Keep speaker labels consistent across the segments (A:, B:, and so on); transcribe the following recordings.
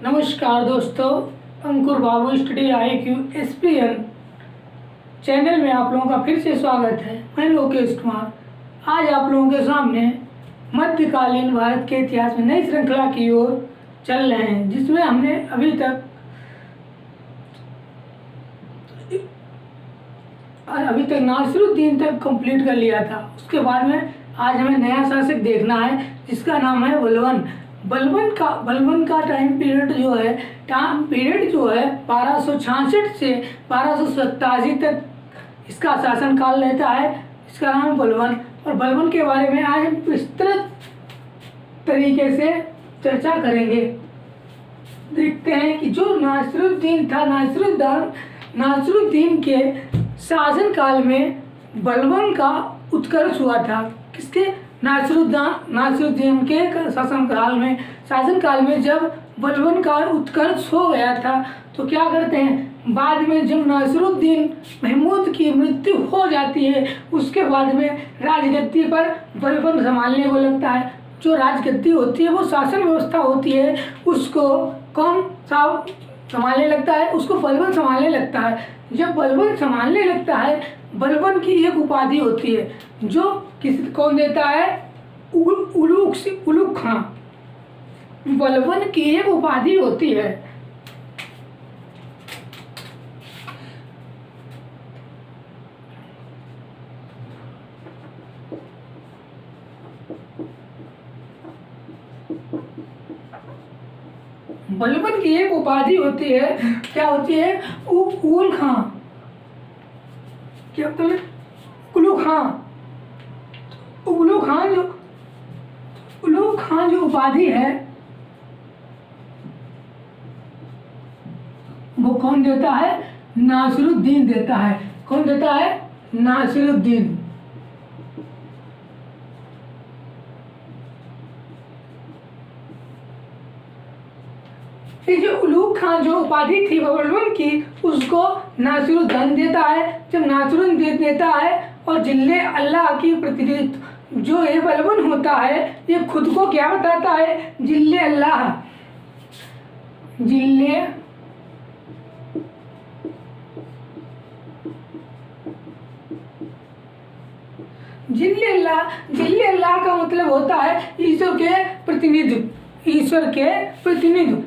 A: नमस्कार दोस्तों, अंकुर बाबू study IQ SPN channel में आप लोगों का फिर से स्वागत है। मैं लोकेश कुमार आज आप लोगों के सामने मध्यकालीन भारत के इतिहास में नई श्रृंखला की ओर चल रहे हैं, जिसमें हमने अभी तक नासिरुद्दीन तक कंप्लीट कर लिया था। उसके बाद में आज हमें नया शासक देखना है जिसका नाम है बलबन का टाइम पीरियड जो है 1266 से 1287 तक इसका शासन काल रहता है। इसका नाम है बलबन, और बलबन के बारे में आज हम विस्तृत तरीके से चर्चा करेंगे। देखते हैं कि जो नासिरुद्दीन था, नासिरुद्दीन के शासन काल में बलबन का उत्कर्ष हुआ था। किसके? नासिरुद्दीन के शासन काल में जब बलबन का उत्कर्ष हो गया था तो क्या करते हैं, बाद में जब नासिरुद्दीन महमूद की मृत्यु हो जाती है उसके बाद में राजगद्दी पर बलबन संभालने को लगता है। जो राजगद्दी होती है वो शासन व्यवस्था होती है, उसको कौन सा संभालने लगता है? उसको बलबन संभालने लगता है। जब बलबन संभालने लगता है, बलबन की एक उपाधि होती है जो कौन देता है? उलुग खां। बलबन की एक उपाधि होती है। बलबन की एक उपाधि होती है, क्या होती है? उल खां। क्या होता है? उलू खां जो उपाधि है वो कौन देता है? नासिरुद्दीन देता है। कौन देता है? नासिरुद्दीन। ये जो उलूग खां जो उपाधि थी बलबन की, उसको नासिरुद्दीन देता है। जब नासिरुद्दीन देता है और जिल्ले अल्लाह की प्रतिनिधित्व जो ये बलबन होता है, ये खुद को क्या बताता है? जिल्ले अल्लाह। जिल्ले अल्लाह का मतलब होता है ईश्वर के प्रतिनिधित्व। ईश्वर के प्रतिनिधित्व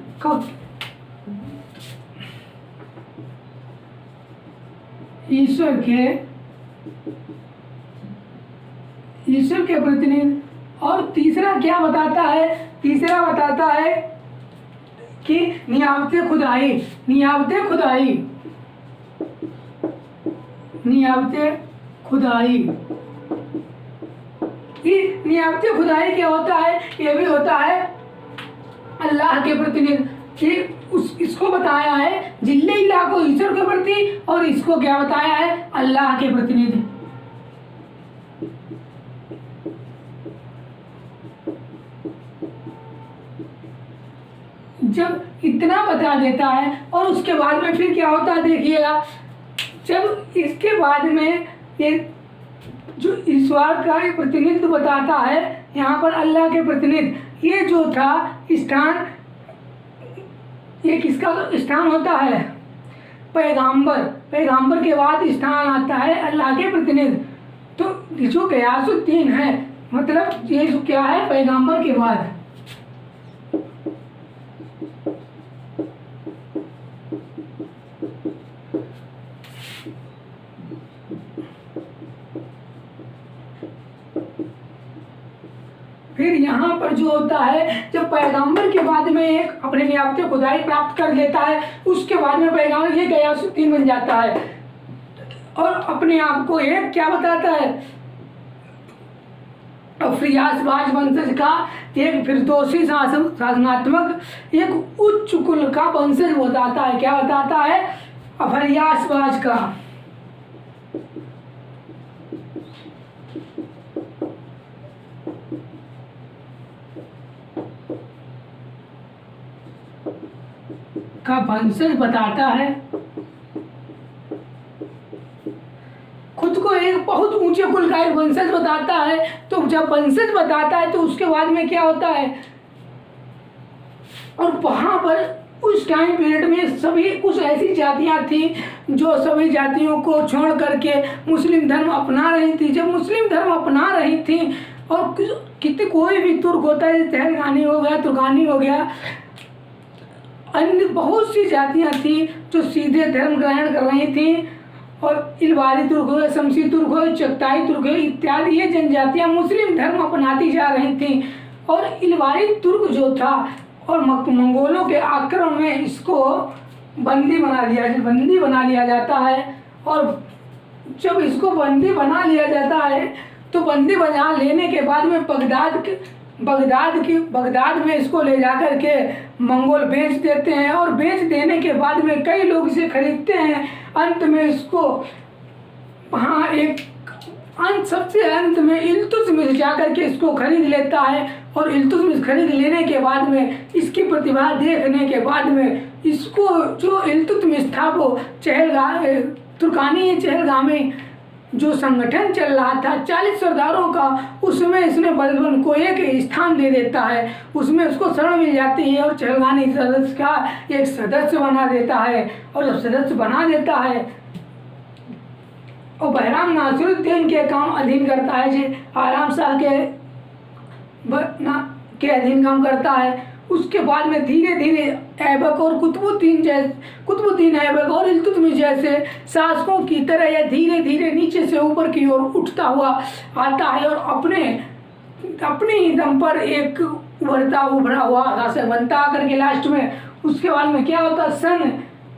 A: और तीसरा क्या बताता है? तीसरा बताता है कि नियाबते खुदाई। नियाबते खुदाई क्या होता है? ये भी होता है अल्लाह के प्रतिनिधि। इसको बताया है जिल्ले अल्लाह को ईश्वर के प्रति, और इसको क्या बताया है? अल्लाह के प्रतिनिधि। जब इतना बता देता है और उसके बाद में फिर क्या होता है देखिएगा। जब इसके बाद में ये जो ईश्वर का प्रतिनिधित्व बताता है, यहाँ पर अल्लाह के प्रतिनिधि, ये जो था स्थान, ये किसका स्थान होता है? पैगंबर के बाद स्थान आता है अल्लाह के प्रतिनिधि। तो जो गयासुद्दीन है, मतलब ये जो क्या है? पैगंबर के बाद। फिर यहाँ पर जो होता है, जब पैगंबर के बाद में एक अपने नियाबते खुदाई प्राप्त कर लेता है, उसके बाद में पैगंबर ये गयासुद्दीन बन जाता है और अपने आप को एक क्या बताता है? फियासबाज वंशज का एक फिरदौसी शासनात्मक एक उच्च कुल का वंशज बताता है। क्या बताता है? फियासबाज का वंशज बताता है। खुद को एक बहुत ऊंचे कुल का एक वंशज बताता है। तो जब वंशज बताता है तो उसके बाद में क्या होता है? और वहाँ पर उस टाइम पीरियड में सभी कुछ ऐसी जातियाँ थी जो सभी जातियों को छोड़ करके मुस्लिम धर्म अपना रही थी। जब मुस्लिम धर्म अपना रही थी और कितने कोई भी तुर्क होता है, तेलंगानी हो गया, तुर्कानी हो गया, अन्य बहुत सी जातियाँ थी जो सीधे धर्म ग्रहण कर रही थी। और इलवारी तुर्क हो, शमसी तुर्क हो, चगताई तुर्क हो इत्यादि ये जनजातियाँ मुस्लिम धर्म अपनाती जा रही थी। और इलवारी तुर्क जो था और मंगोलों के आक्रमण में इसको बंदी बना लिया जाता है। और जब इसको बंदी बना लिया जाता है तो बंदी बना लेने के बाद में बगदाद में इसको ले जाकर के मंगोल बेच देते हैं। और बेच देने के बाद में कई लोग इसे खरीदते हैं। अंत में इसको वहाँ सबसे अंत में इल्तुतमिश जाकर के इसको खरीद लेता है। और इल्तुतमिश खरीद लेने के बाद में इसकी प्रतिभा देखने के बाद में इसको जो इल्तुतमिश था वो तुर्कानी चहलगामी जो संगठन चल रहा था 40 सरदारों का, उसमें इसने बलबन को एक स्थान दे देता है। उसमें उसको शरण मिल जाती है और चहलगामी सदस्य का एक सदस्य बना देता है। और जब सदस्य बना देता है और बहराम नासिरुद्दीन के काम अधीन करता है, जी आराम शाह के अधीन काम करता है। उसके बाद में धीरे धीरे ऐबक और कुतुबुद्दीन ऐबक और इल्तुतमिश जैसे शासकों की तरह यह धीरे धीरे नीचे से ऊपर की ओर उठता हुआ आता है और अपने ही दम पर एक उभरा हुआ शासक बनता आकर के लास्ट में। उसके बाद में क्या होता, सन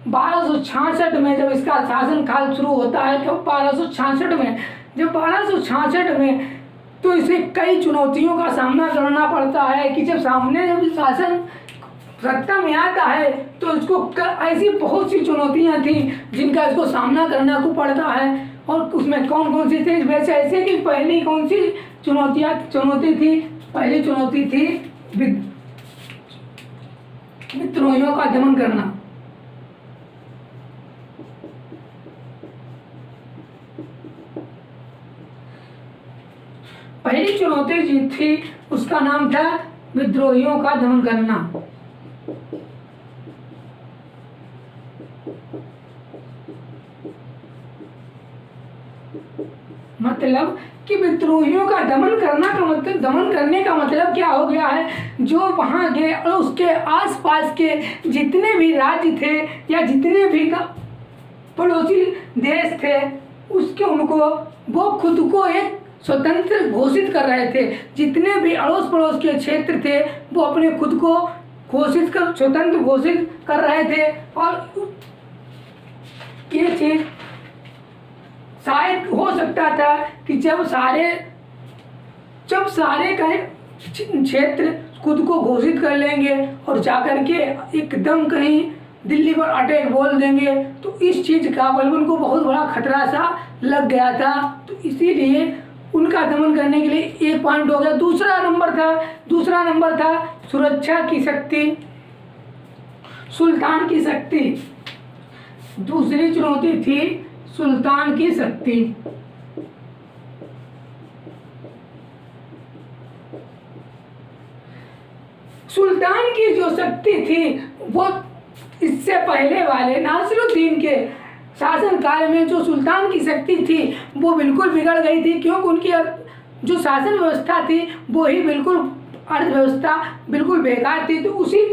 A: 1266 में जब इसका शासन काल शुरू होता है, तो 1266 में तो इसे कई चुनौतियों का सामना करना पड़ता है कि जब शासन सत्ता में आता है तो इसको ऐसी बहुत सी चुनौतियां थी जिनका इसको सामना करना को पड़ता है। और उसमें कौन कौन सी थी, वैसे ऐसे कि पहली कौन सी चुनौती थी, पहली चुनौती थी विद्रोहियों का दमन करना। पहली चुनौती जी थी उसका नाम था विद्रोहियों का दमन करना। मतलब कि विद्रोहियों का दमन करने का मतलब क्या हो गया है, जो वहां के और उसके आसपास के जितने भी राज्य थे या जितने भी पड़ोसी देश थे वो खुद को एक स्वतंत्र घोषित कर रहे थे। जितने भी अड़ोस पड़ोस के क्षेत्र थे वो अपने खुद को स्वतंत्र घोषित कर रहे थे। और ये चीज शायद हो सकता था कि जब सारे क्षेत्र खुद को घोषित कर लेंगे और जाकर के एकदम कहीं दिल्ली पर अटैक बोल देंगे, तो इस चीज का बलबन को बहुत बड़ा खतरा सा लग गया था। तो इसीलिए उनका दमन करने के लिए एक पॉइंट हो गया। दूसरा नंबर था सुरक्षा की शक्ति, सुल्तान की शक्ति। दूसरी चुनौती थी सुल्तान की शक्ति। सुल्तान की जो शक्ति थी वो इससे पहले वाले नासिरुद्दीन के शासन काल में जो सुल्तान की शक्ति थी वो बिल्कुल बिगड़ गई थी, क्योंकि उनकी जो शासन व्यवस्था थी वो ही बिल्कुल अर्थव्यवस्था बिल्कुल बेकार थी। तो उसी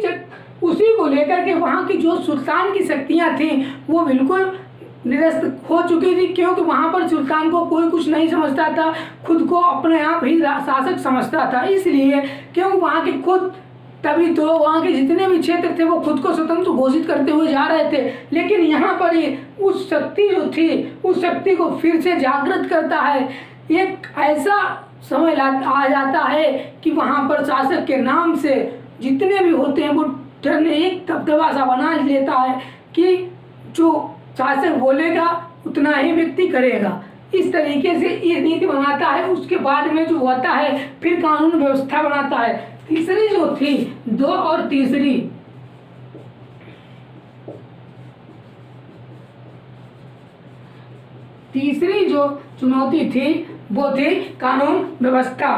A: को लेकर के वहाँ की जो सुल्तान की शक्तियाँ थी वो बिल्कुल निरस्त हो चुकी थी, क्योंकि वहाँ पर सुल्तान को कोई कुछ नहीं समझता था, खुद को अपने आप ही शासक समझता था। इसलिए क्योंकि वहाँ के खुद तभी तो वहाँ के जितने भी क्षेत्र थे वो खुद को स्वतंत्र घोषित करते हुए जा रहे थे। लेकिन यहाँ पर ही उस शक्ति जो थी उस शक्ति को फिर से जागृत करता है। एक ऐसा समय आ जाता है कि वहाँ पर शासक के नाम से जितने भी होते हैं वो एक दबदबा सा बना लेता है कि जो शासक बोलेगा उतना ही व्यक्ति करेगा। इस तरीके से ये नीति बनाता है। उसके बाद में जो होता है फिर कानून व्यवस्था बनाता है। तीसरी जो थी तीसरी जो चुनौती थी वो थी कानून व्यवस्था।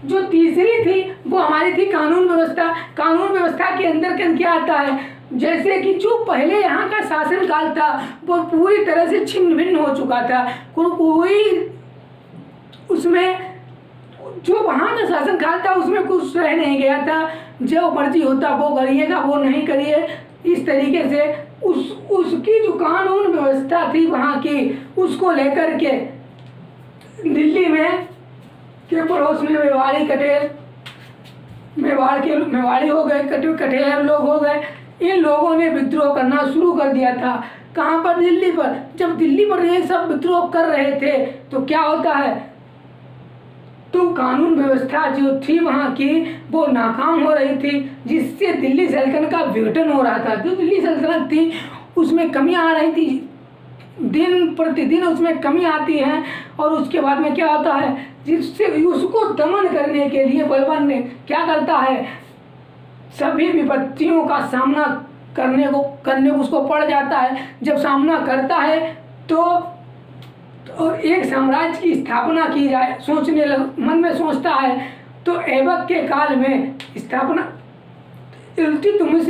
A: जो तीसरी थी वो हमारी थी कानून व्यवस्था। कानून व्यवस्था के अंदर क्या आता है, जैसे कि जो पहले यहाँ का शासन काल था वो पूरी तरह से छिन्न भिन्न हो चुका था। कोई उसमें जो वहाँ का शासन काल था उसमें कुछ रह नहीं गया था। जो मर्जी होता वो करिएगा, वो नहीं करिए, इस तरीके से उसकी जो कानून व्यवस्था थी वहाँ की, उसको लेकर के दिल्ली में के पड़ोस में मेवाड़ी कटेर, मेवाड़ी हो गए, कटेर लोग हो गए, इन लोगों ने विद्रोह करना शुरू कर दिया था। कहाँ पर? दिल्ली पर। जब दिल्ली पर ये सब विद्रोह कर रहे थे तो क्या होता है, तो कानून व्यवस्था जो थी वहाँ की वो नाकाम हो रही थी, जिससे दिल्ली सल्तनत का विघटन हो रहा था। जो दिल्ली सल्तनत थी उसमें कमी आ रही थी, दिन प्रतिदिन उसमें कमी आती है। और उसके बाद में क्या होता है, जिससे उसको दमन करने के लिए बलबन ने क्या करता है, सभी विपत्तियों का सामना करने को उसको पड़ जाता है। जब सामना करता है तो एक साम्राज्य की स्थापना की जाए, मन में सोचता है। तो ऐबक के काल में स्थापना इल्तुतमिश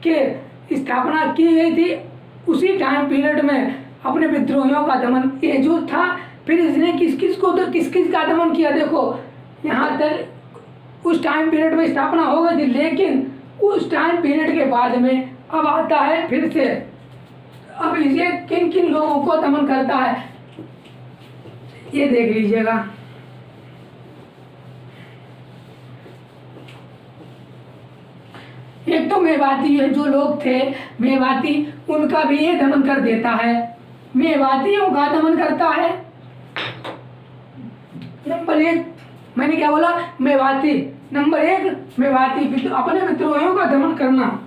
A: के स्थापना की गई थी। उसी टाइम पीरियड में अपने विद्रोहियों का दमन ये जो था। फिर इसने किस किस का दमन किया, देखो यहाँ तक उस टाइम पीरियड में स्थापना हो गई थी, लेकिन उस टाइम पीरियड के बाद में अब आता है फिर से, अब इसे किन किन लोगों को दमन करता है ये देख लीजिएगा। एक तो मेवाती है, जो लोग थे मेवाती, उनका भी ये दमन कर देता है। मेवातियों का दमन करता है। नंबर 1 मैंने क्या बोला, मेवाती। नंबर 1 मेवाती, अपने विद्रोहियों का दमन करना।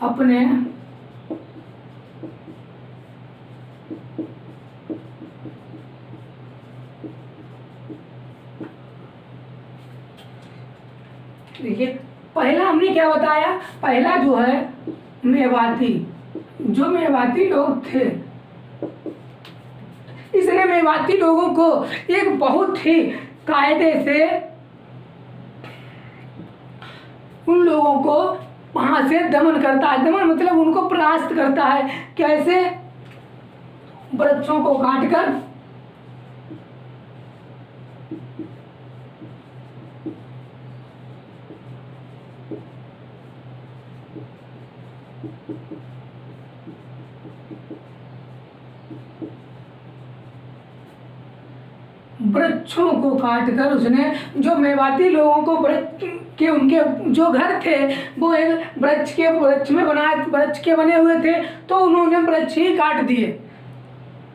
A: अपने देखिए पहला हमने क्या बताया, पहला जो है मेवाती, जो मेवाती लोग थे, इसने मेवाती लोगों को एक बहुत ही कायदे से उन लोगों को वहां से दमन करता है। दमन मतलब उनको परास्त करता है। कैसे? वृक्षों को काटकर, वृक्षों को काटकर उसने जो मेवाती लोगों को वृक्ष के, उनके जो घर थे वो एक वृक्ष में बनाए, वृक्ष के बने हुए थे, तो उन्होंने वृक्ष ही काट दिए,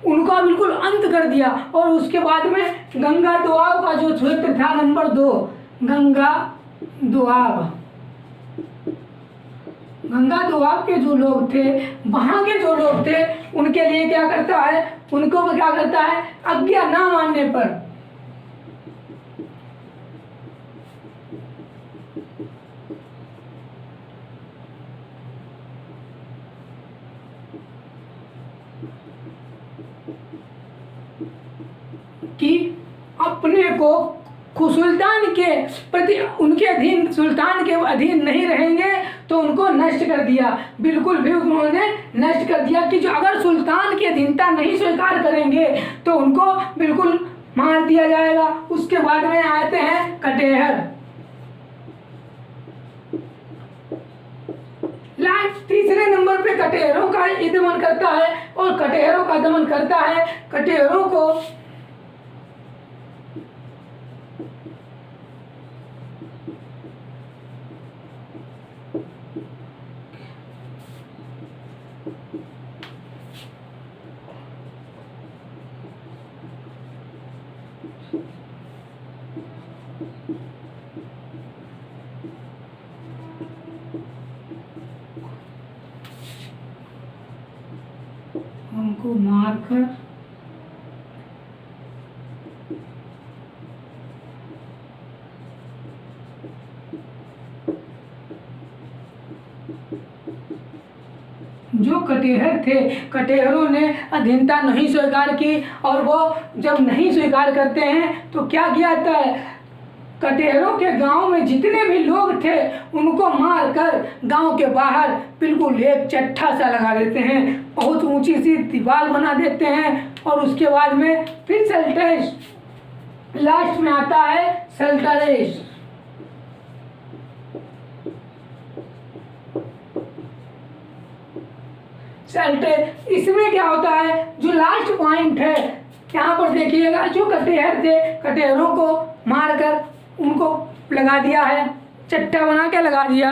A: उनका बिल्कुल अंत कर दिया। और उसके बाद में गंगा दोआब का जो क्षेत्र था, नंबर 2 गंगा दोआब के जो लोग थे, वहां के जो लोग थे, उनके लिए क्या करता है, उनको क्या करता है, आज्ञा ना मानने पर कि अपने को सुल्तान के प्रति, उनके अधीन, सुल्तान के अधीन नहीं रहेंगे तो उनको नष्ट कर दिया। बिल्कुल भी उन्होंने नष्ट कर दिया कि जो अगर सुल्तान की अधीनता नहीं स्वीकार करेंगे तो उनको बिल्कुल मार दिया जाएगा। उसके बाद में आते हैं कटेहर। तीसरे नंबर पे कटेहरों का दमन करता है, और कटेहरों का दमन करता है, कटेहरों को उनको मारकर जो कटिहर थे, कटिहरों ने अधीनता नहीं स्वीकार की, और वो जब नहीं स्वीकार करते हैं तो क्या किया जाता है, कटिहरों के गांव में जितने भी लोग थे उनको मारकर गांव के बाहर बिल्कुल एक चट्टा सा लगा देते हैं, बहुत ऊंची सी दीवार बना देते हैं। और उसके बाद में फिर सल्टरेज, लास्ट में आता है सल्टरेज। सल्टरेज, इसमें क्या होता है, जो लास्ट पॉइंट है यहाँ पर देखिएगा, जो कटिहर थे, कटिहरों को मारकर उनको लगा दिया है, चट्टा बना के लगा दिया।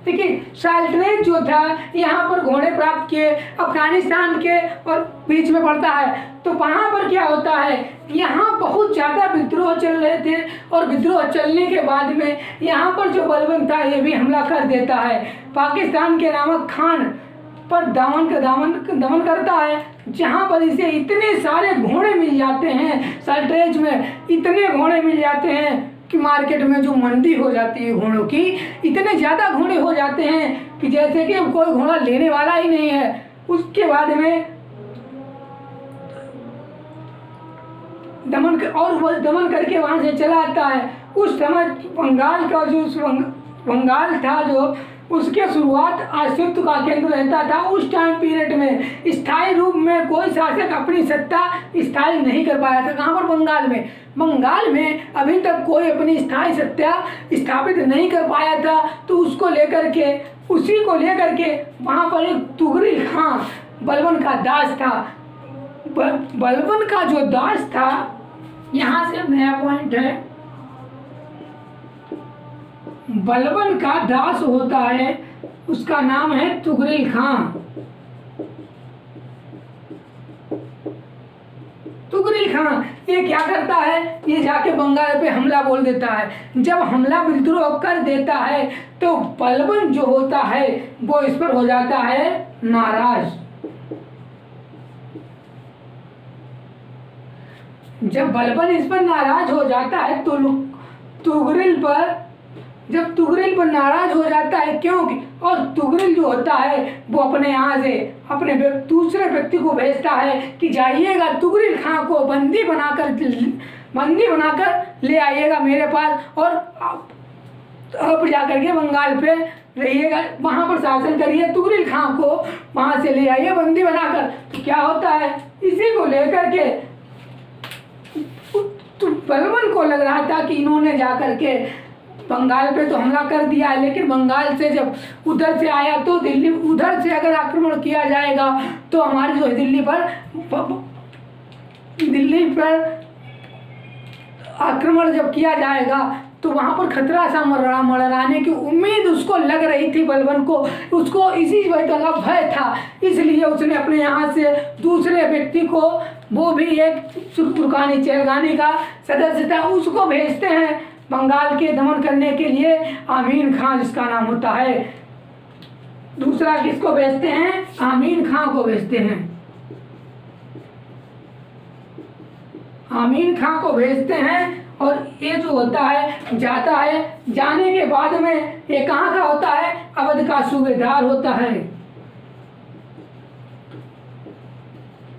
A: देखिए सल्टरेज जो था यहाँ पर घोड़े प्राप्त किए, अफगानिस्तान के और बीच में पड़ता है। तो वहाँ पर क्या होता है, यहाँ बहुत ज़्यादा विद्रोह चल रहे थे, और विद्रोह चलने के बाद में यहाँ पर जो बलबन था ये भी हमला कर देता है, पाकिस्तान के नामक खान पर दमन करता है, जहाँ पर इसे इतने सारे घोड़े मिल जाते हैं, सल्टरेज में इतने घोड़े मिल जाते हैं कि मार्केट में जो मंडी हो जाती है घोड़ों की, इतने ज़्यादा घोड़े हो जाते हैं कि जैसे कि कोई घोड़ा लेने वाला ही नहीं है। उसके बाद में दमन करके वहाँ से चला आता है। उस समय बंगाल का जो बंगाल था जो उसके शुरुआत अस्तित्व का केंद्र रहता था। उस टाइम पीरियड में स्थायी रूप में कोई शासक अपनी सत्ता स्थायी नहीं कर पाया था। कहाँ पर, बंगाल में अभी तक कोई अपनी स्थायी सत्ता स्थापित नहीं कर पाया था। तो उसी को लेकर के वहाँ पर एक तुगरिल खां बलबन का दास था। बलबन का जो दास था, यहाँ से नया पॉइंट है, बलबन का दास होता है, उसका नाम है तुगरिल खां। तुगरिल खां ये क्या करता है, ये जाके बंगाल पे हमला बोल देता है। जब हमला विद्रोह कर देता है तो बलबन जो होता है वो इस पर हो जाता है नाराज। जब बलबन इस पर नाराज हो जाता है तो जब तुगरिल पर नाराज हो जाता है, क्योंकि और तुगरिल जो होता है वो अपने यहाँ से अपने दूसरे व्यक्ति को भेजता है कि जाइएगा तुगरिल खां को बंदी बनाकर ले आइएगा मेरे पास, और अब जाकर के बंगाल पे रहिएगा, वहाँ पर शासन करिए, तुगरिल खां को वहाँ से ले आइए बंदी बनाकर। तो क्या होता है, इसी को लेकर के तो बलबन को लग रहा था कि इन्होंने जाकर के बंगाल पे तो हमला कर दिया है, लेकिन बंगाल से जब उधर से आया तो दिल्ली, उधर से अगर आक्रमण किया जाएगा तो हमारी जो दिल्ली पर आक्रमण जब किया जाएगा तो वहाँ पर खतरा सा मंडराने की उम्मीद उसको लग रही थी बलबन को। उसको इसी वजह का भय था, इसलिए उसने अपने यहाँ से दूसरे व्यक्ति को, वो भी एक तुर्कानी चेलगानी का सदस्य था, उसको भेजते हैं बंगाल के दमन करने के लिए, आमीन खां जिसका नाम होता है। दूसरा किसको भेजते हैं, आमीन खां को भेजते हैं। आमीन खां को भेजते हैं और ये जो होता है जाता है। जाने के बाद में ये कहाँ का होता है, अवध का सूबेदार होता है।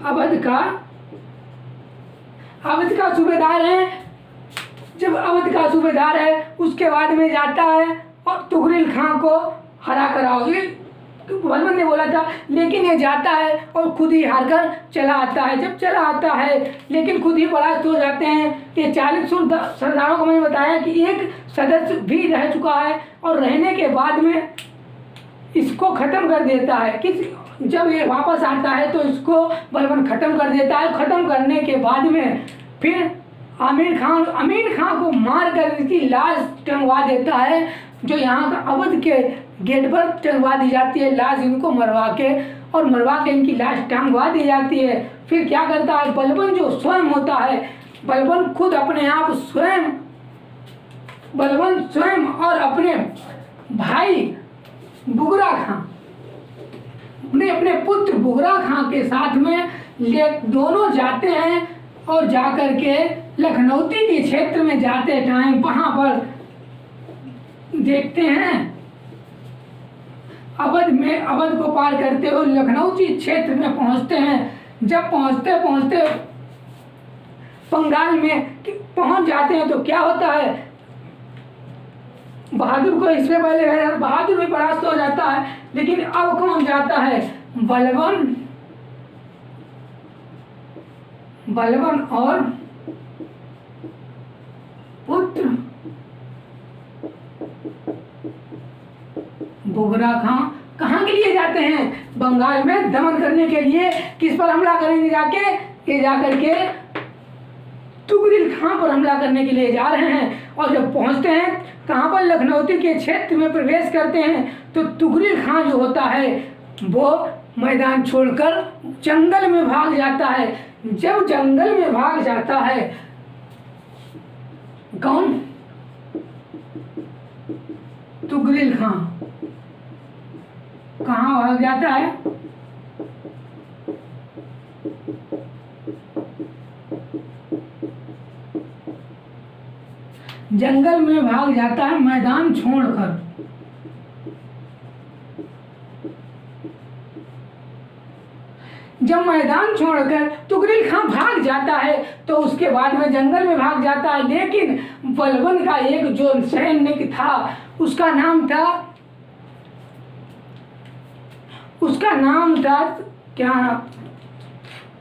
A: अवध का सूबेदार है। जब अवध का सूबेदार है उसके बाद में जाता है और तुगरिल खां को हरा कर आओगे, बलबन ने बोला था, लेकिन ये जाता है और खुद ही हार कर चला आता है। जब चला आता है लेकिन खुद ही परास्त हो जाते हैं। ये 40 सरदारों को मैंने बताया कि एक सदस्य भी रह चुका है, और रहने के बाद में इसको ख़त्म कर देता है। जब ये वापस आता है तो इसको बलबन ख़त्म कर देता है। ख़त्म करने के बाद में फिर आमीन खां को मार कर इसकी लाश टंगवा देता है, जो यहाँ का अवध के गेट पर टंगवा दी जाती है लाश, इनको मरवा के इनकी लाश टंगवा दी जाती है। फिर क्या करता है बलबन जो स्वयं होता है, बलबन खुद अपने आप बलबन स्वयं और अपने भाई बुगरा खां, अपने पुत्र बुगरा खां के साथ में दोनों जाते हैं, और जाकर के लखनौती के क्षेत्र में जाते टाइम वहाँ पर देखते हैं अवध को पार करते हुए लखनऊ क्षेत्र में पहुंचते हैं। जब पहुंचते पहुंचते बंगाल में पहुंच जाते हैं तो क्या होता है, बहादुर को इससे पहले बहादुर भी परास्त हो जाता है, लेकिन अब कौन जाता है, बलवन और पुत्र बुगरा खां कहाँ के लिए जाते हैं, बंगाल में दमन करने के लिए। किस पर हमला करेंगे जाके, ये जाकर के तुगरिल खां पर हमला करने के लिए जा रहे हैं। और जब पहुंचते हैं कहाँ पर, लखनऊ के क्षेत्र में प्रवेश करते हैं, तो तुगरिल खां जो होता है वो मैदान छोड़कर जंगल में भाग जाता है। जब जंगल में भाग जाता है, कौन, तुगरिल खां कहाँ भाग जाता है, जंगल में भाग जाता है मैदान छोड़कर। जब मैदान छोड़कर तुगरिल खां भाग जाता है तो उसके बाद में जंगल में भाग जाता है, लेकिन बलबन का एक जो सैनिक था उसका नाम था क्या,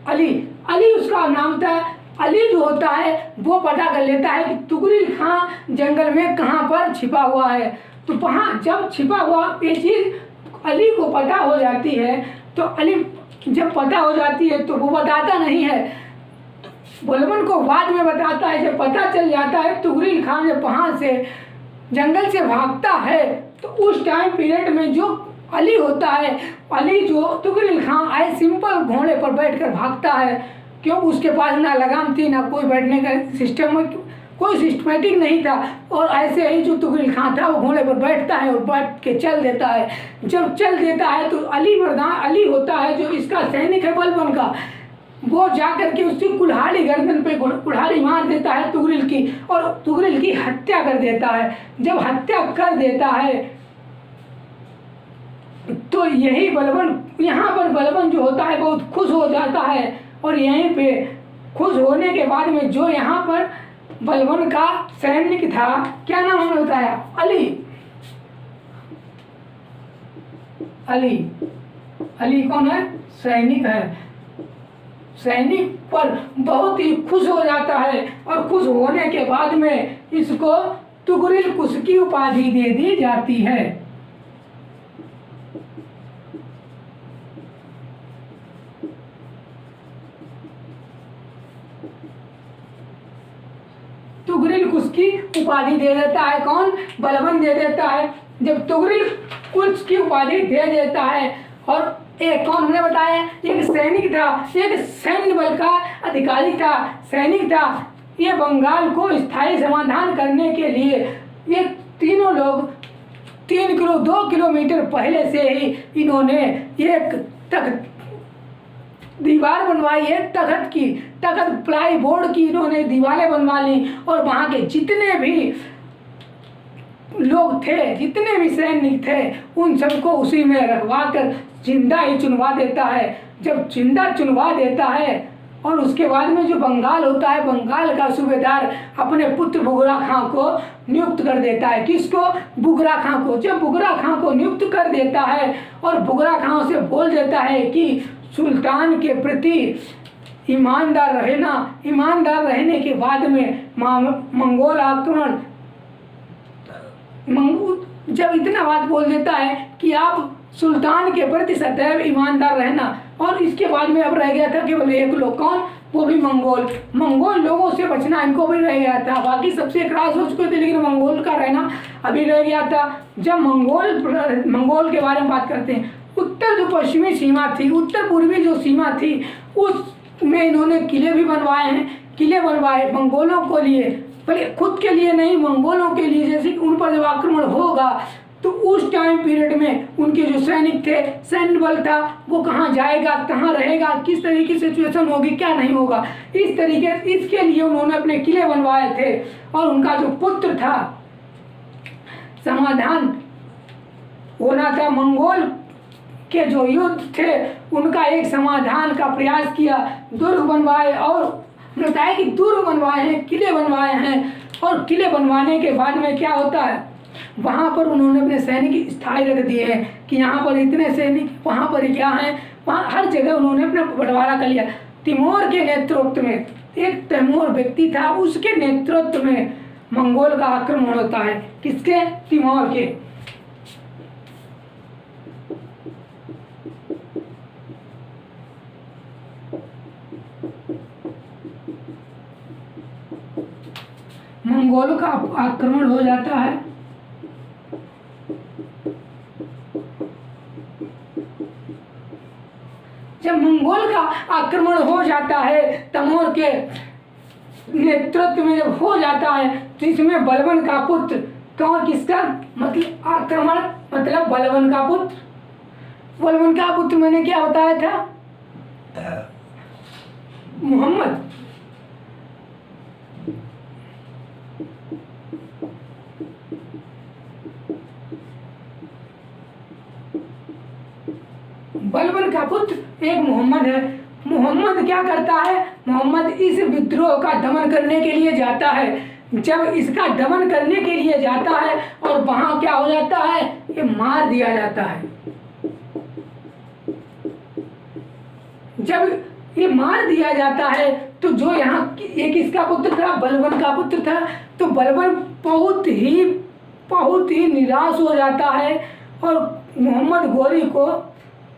A: अली उसका नाम था। अली जो होता है वो पता कर लेता है कि तुगरिल खां जंगल में कहाँ पर छिपा हुआ है। तो वहाँ जब छिपा हुआ ये चीज़ अली को पता हो जाती है, तो अली जब पता हो जाती है तो वो बताता नहीं है, बलबन को बाद में बताता है। जब पता चल जाता है तुगरिल खां जब वहाँ से जंगल से भागता है, तो उस टाइम पीरियड में जो अली होता है, अली जो तुगरिल खां आए सिंपल घोड़े पर बैठकर भागता है, क्यों, उसके पास ना लगाम थी ना कोई बैठने का सिस्टम, कोई सिस्टमेटिक नहीं था। और ऐसे ही जो तुगरिल खां था वो घोड़े पर बैठता है और बैठ के चल देता है। जब चल देता है तो अली होता है जो इसका सैनिक है बलबन का, वो जा करके उसकी कुल्हाड़ी गर्दन पे कुल्हाड़ी मार देता है तुगरिल की, और तुगरिल की हत्या कर देता है। जब हत्या कर देता है तो यही बलबन, यहाँ पर बलबन जो होता है बहुत खुश हो जाता है। और यहीं पे खुश होने के बाद में जो यहाँ पर बलबन का सैनिक था, क्या नाम हमने बताया, अली कौन है, सैनिक है। सैनिक पर बहुत ही खुश हो जाता है, और खुश होने के बाद में इसको तुगरिल कुश की उपाधि दे दी जाती है। तुगरिल कुश की उपाधि दे देता है, कौन, बलबन दे देता है। जब तुगरिल कुश की उपाधि दे देता है, और एक कौन हमने बताया, एक सैनिक था, एक सैन्य बल का अधिकारी था, सैनिक था। ये बंगाल को स्थायी समाधान करने के लिए ये तीनों लोग 2 किलोमीटर पहले से ही इन्होंने एक दीवार बनवाई है, तख्त प्लाई बोर्ड की इन्होंने दीवारें बनवा ली। और वहाँ के जितने भी लोग थे, जितने भी सैनिक थे, उन सबको उसी में रखवा कर जिंदा ही चुनवा देता है। जब जिंदा चुनवा देता है, और उसके बाद में जो बंगाल होता है, बंगाल का सूबेदार अपने पुत्र बुगरा खां को नियुक्त कर देता है। किसको, बुगरा खां को। जब बुगरा खां को नियुक्त कर देता है और बुगरा खां से बोल देता है कि सुल्तान के प्रति ईमानदार रहना, ईमानदार रहने के बाद में मंगोल आक्रमण, जब इतना बात बोल देता है कि आप सुल्तान के प्रति सदैव ईमानदार रहना, और इसके बाद में अब रह गया था केवल एक लोग, कौन, वो भी मंगोल लोगों से बचना इनको भी रह गया था। बाकी सबसे क्रॉस हो चुके थे, लेकिन मंगोल का रहना अभी रह गया था। जब मंगोल के बारे में बात करते हैं, उत्तर जो पश्चिमी सीमा थी, उत्तर पूर्वी जो सीमा थी, उसमें इन्होंने किले भी बनवाए हैं। किले बनवाए मंगोलों को लिए, भले खुद के लिए नहीं, मंगोलों के लिए, जैसे कि उन पर जब आक्रमण होगा तो उस टाइम पीरियड में उनके जो सैनिक थे, सैन्य बल था, वो कहाँ जाएगा, कहाँ रहेगा, किस तरीके की सिचुएशन होगी, क्या नहीं होगा, इसके लिए उन्होंने अपने किले बनवाए थे। और उनका जो पुत्र था समाधान, होना था। मंगोल के जो युद्ध थे उनका एक समाधान का प्रयास किया, दुर्ग बनवाए, और बताया कि दुर्ग बनवाए हैं, किले बनवाए हैं, और किले बनवाने के बाद में क्या होता है, वहाँ पर उन्होंने अपने सैनिक स्थायी रख दिए हैं कि यहाँ पर इतने सैनिक, वहाँ पर क्या हैं, वहाँ हर जगह उन्होंने अपना बंटवारा कर लिया। तिमोर के नेतृत्व में, एक तैमूर व्यक्ति था, उसके नेतृत्व में मंगोल का आक्रमण होता है। किसके? तिमोर के। मंगोल का आक्रमण हो जाता है। जब मंगोल का आक्रमण हो जाता है, तैमूर के नेतृत्व में जब हो जाता है, तो इसमें बलबन का पुत्र, कौन, किसका मतलब आक्रमण, मतलब बलबन का पुत्र। बलबन का पुत्र मैंने क्या बताया था? मोहम्मद। बलबन का पुत्र एक मोहम्मद है। मोहम्मद क्या करता है? मोहम्मद इस विद्रोह का दमन करने के लिए जाता है। जब इसका दमन करने के लिए जाता है और वहां क्या हो जाता है, ये मार दिया जाता है। जब ये मार दिया जाता है तो जो यहाँ एक इसका पुत्र था, बलबन का पुत्र था, तो बलबन बहुत ही निराश हो जाता है और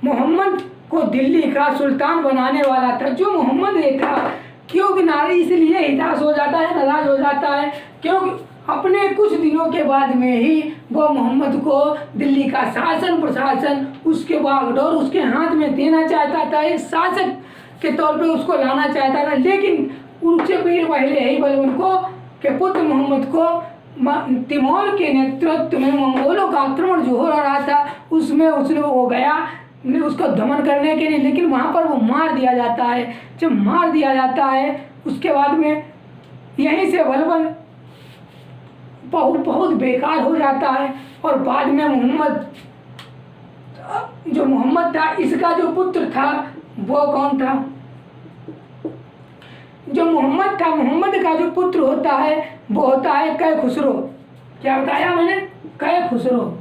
A: मोहम्मद को दिल्ली का सुल्तान बनाने वाला था। जो मोहम्मद ये था, क्योंकि नारी इसलिए निराश हो जाता है, नाराज हो जाता है, क्योंकि अपने कुछ दिनों के बाद में ही वो मोहम्मद को दिल्ली का शासन प्रशासन, उसके बागडोर उसके हाथ में देना चाहता था, एक शासक के तौर पे उसको लाना चाहता था। लेकिन उससे भी पहले ही बलबन को के पुत्र मोहम्मद को तिमोर के नेतृत्व में मंगोलों का आक्रमण जो हो रहा था, उसमें उसने वो गया उसको दमन करने के लिए, लेकिन वहाँ पर वो मार दिया जाता है। जब मार दिया जाता है उसके बाद में यहीं से बलबन बहुत बेकार हो जाता है। और बाद में मोहम्मद था, इसका जो पुत्र था वो कौन था? जो मोहम्मद था, मोहम्मद का जो पुत्र होता है वो होता है कै खुसरो। क्या बताया मैंने? कै खुसरो।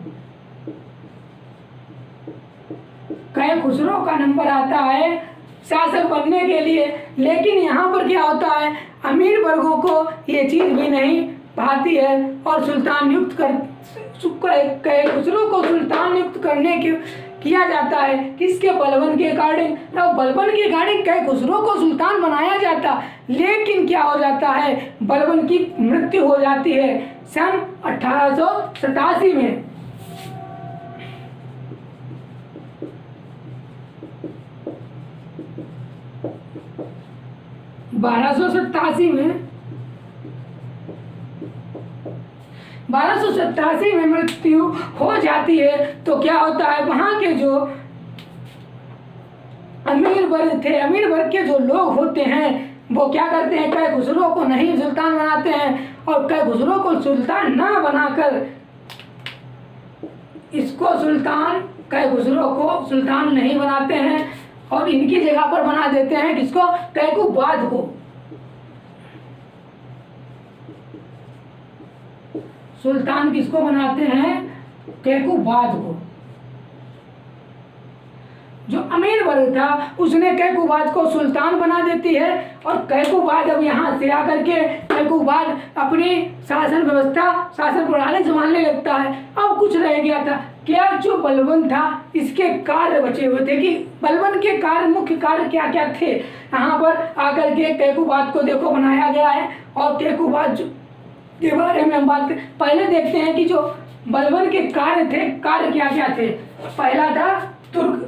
A: कै खुसरो का नंबर आता है शासक बनने के लिए। लेकिन यहाँ पर क्या होता है, अमीर वर्गों को ये चीज भी नहीं भाती है और सुल्तान नियुक्त कै खुसरो को सुल्तान नियुक्त करने के किया जाता है। किसके? बलबन के अकॉर्डिंग। तो बलबन के अकॉर्डिंग कै खुसरो को सुल्तान बनाया जाता, लेकिन क्या हो जाता है, बलबन की मृत्यु हो जाती है सन 1887 में। 1287 में मृत्यु हो जाती है। तो क्या होता है, वहाँ के जो अमीर वर्ग थे, अमीर वर्ग के जो लोग होते हैं वो क्या करते हैं, कै खुसरो को नहीं सुल्तान बनाते हैं, और कै खुसरो को सुल्तान ना बनाकर कै खुसरो को सुल्तान नहीं बनाते हैं और इनकी जगह पर बना देते हैं किसको? कैकुबाद को। सुल्तान किसको बनाते हैं? कैकुबाद को। जो अमीर वर्ग था उसने कैकुबाद को सुल्तान बना देती है और कैकुबाद अब यहाँ से आकर के कैकुबाद अपनी शासन व्यवस्था, शासन प्रणाली संभालने लगता है। अब कुछ रह गया था क्या? जो बलबन था इसके कार्य बचे हुए थे कि बलबन के कार्य, मुख्य कार्य क्या क्या थे। यहाँ पर आकर के कैकुबाद को देखो बनाया गया है और कैकुबाद के बारे में हम बात पहले देखते हैं कि जो बलबन के कार्य थे, कार्य क्या क्या थे। पहला था तुर्क।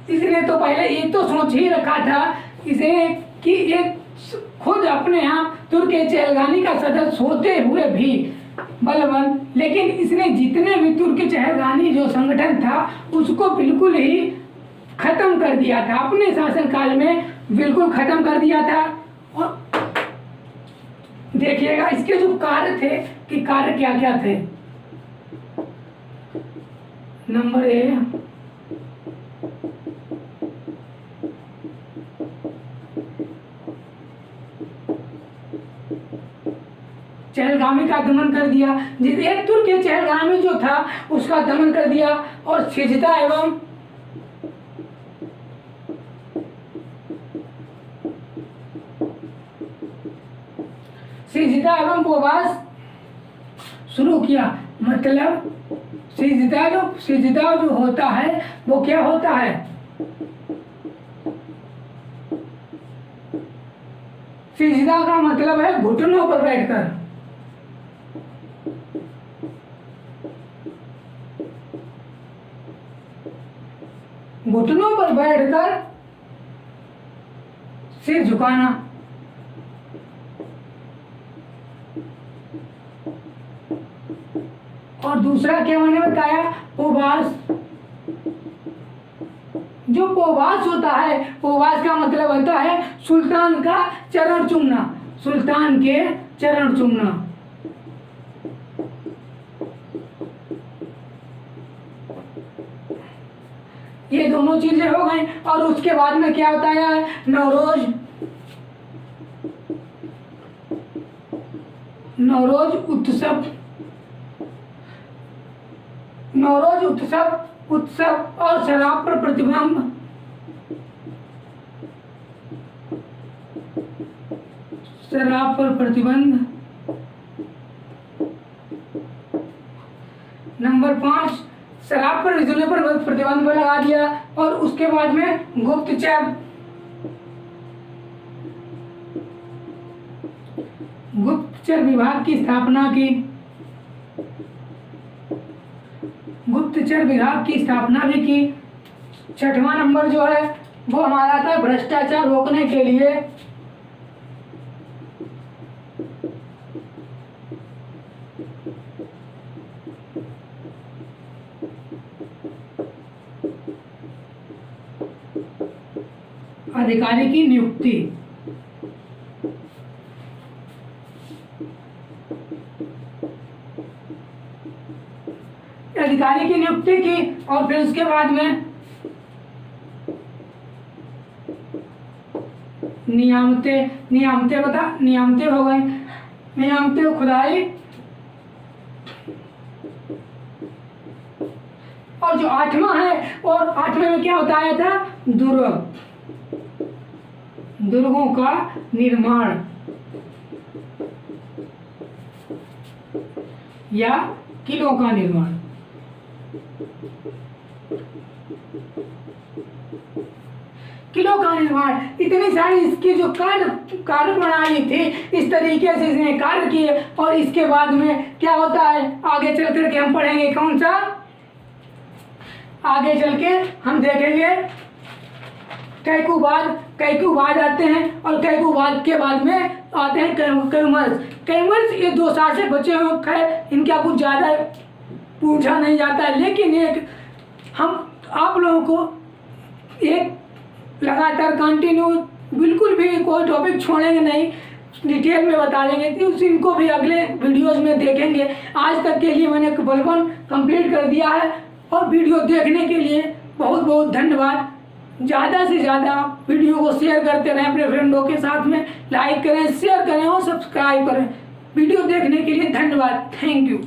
A: इसने तो पहले ये तो सोच ही रखा था इसे कि ये खुद अपने यहाँ तुर्क चहलगानी का सदस्य होते हुए भी बलबन, लेकिन इसने जितने भी तुर्क चहलगानी जो संगठन था उसको बिल्कुल ही खत्म कर दिया था, अपने शासनकाल में बिल्कुल खत्म कर दिया था। और देखिएगा इसके जो कार्य थे कि कार्य क्या क्या थे। नंबर ए, चहलगामी का दमन कर दिया। जिस एक तुर्क के चहलगामी जो था उसका दमन कर दिया। और सिजदा एवं उपवास शुरू किया। मतलब सिजदा जो होता है वो क्या होता है? सिजदा का मतलब है घुटनों पर बैठकर। घुटनों पर बैठकर सिर झुकाना। और दूसरा क्या मैंने बताया? उपवास। जो उपवास होता है, उपवास का मतलब होता है सुल्तान का चरण चूमना। सुल्तान के चरण चूमना। ये दोनों चीजें हो गई। और उसके बाद में क्या होता है? नवरोज उत्सव। नवरोज उत्सव और शराब पर प्रतिबंध। शराब पर प्रतिबंध। नंबर 5, शराब पर रिझने पर प्रतिबंध लगा दिया। और उसके बाद में गुप्तचर विभाग की स्थापना की। गुप्तचर विभाग की स्थापना भी की। 6वां नंबर जो है वो हमारा था भ्रष्टाचार रोकने के लिए अधिकारी की नियुक्ति। अधिकारी की नियुक्ति की। और फिर उसके बाद में नियामतें हो गई। नियामतें खुदाई। और जो 8वां है, और 8वें में क्या होता है था? दुर्गों का निर्माण या किलों का निर्माण। किलों का निर्माण। इतनी सारी इसकी जो कार्य प्रणाली थी, इस तरीके से इसने कार्य किए। और इसके बाद में क्या होता है? आगे चल करके हम पढ़ेंगे कौन सा? आगे चल के हम देखेंगे कैकुबाद आते हैं। और कैकुबाद के बाद में आते हैं कैमर्स। ये 2 साल से बचे हुए। खैर इनका कुछ ज़्यादा पूछा नहीं जाता है, लेकिन एक हम आप लोगों को एक लगातार कंटिन्यू बिल्कुल भी कोई टॉपिक छोड़ेंगे नहीं, डिटेल में बता देंगे। तो इनको भी अगले वीडियोस में देखेंगे। आज तक के लिए मैंने बलवन कंप्लीट कर दिया है। और वीडियो देखने के लिए बहुत बहुत धन्यवाद। ज़्यादा से ज़्यादा वीडियो को शेयर करते रहें अपने फ्रेंडों के साथ में। लाइक करें, शेयर करें और सब्सक्राइब करें। वीडियो देखने के लिए धन्यवाद। Thank you.